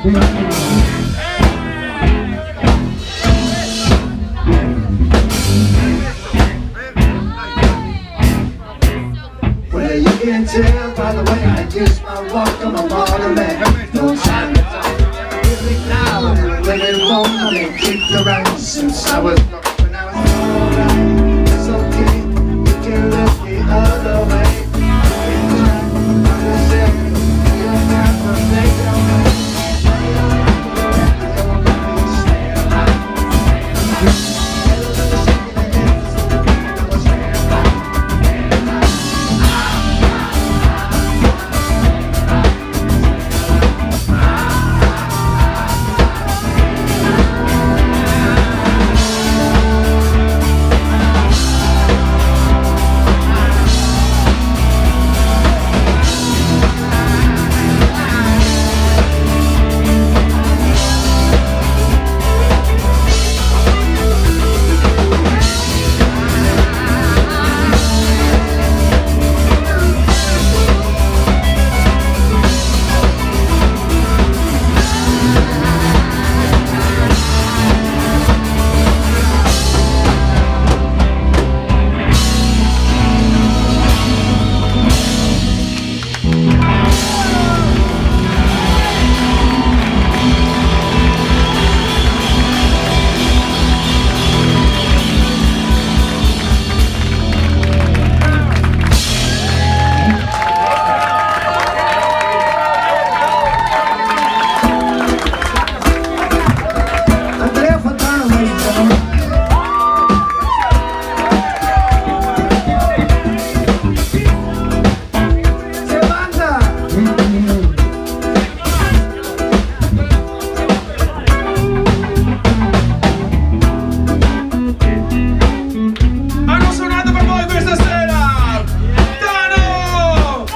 Well, you can tell by the way I use my walk on my waterman. No time to talk, really now. When it won't, they kicked around since I was when I was alright. It's okay, you can look the other way. Andrea Fontana, hanno suonato per voi questa sera Dano!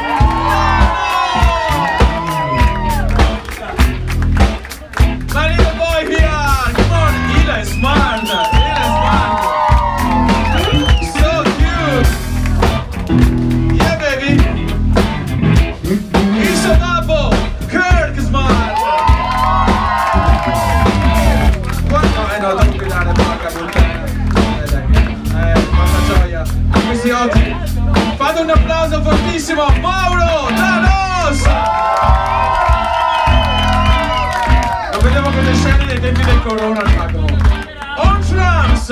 My little boy here! Come on, Eli is smart! So cute! Yeah, baby! He's so double! Kirk is smart! No, devo guidare, porca puttana! Quanta gioia! Questi occhi! Fate un applauso fortissimo a Mauro Da Ros! Lo vediamo con le scene dei tempi del corona, Giacomo! On drums!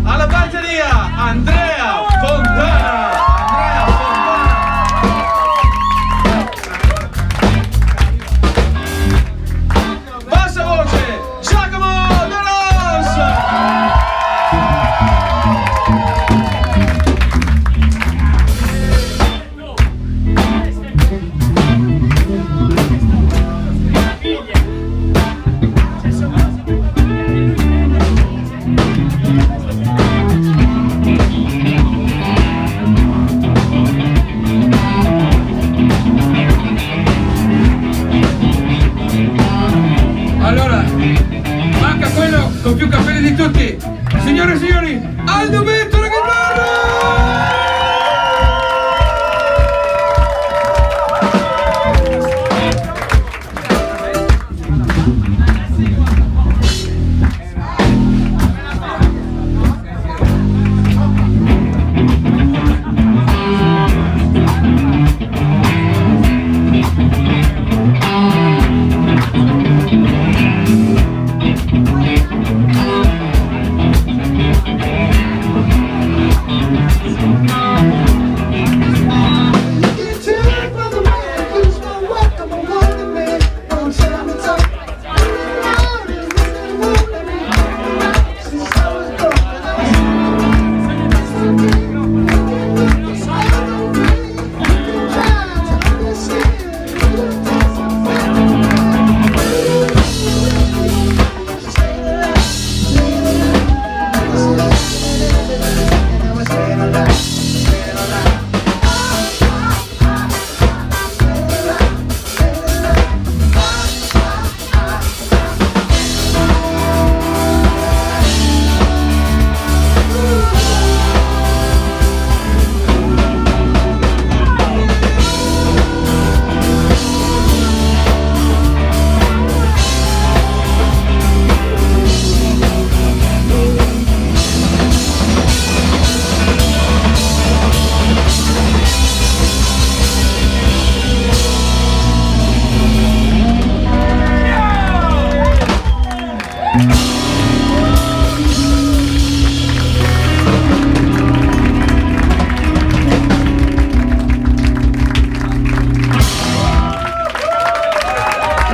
Alla batteria Andrea Fontana! Bassa voce Giacomo Da Ros! Allora, manca quello con più capelli di tutti. Signore e signori, Aldo Betto la chitarra!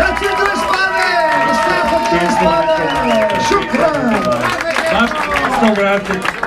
Grazie a Due Spade, Due Spade, shukran. Basta, grazie.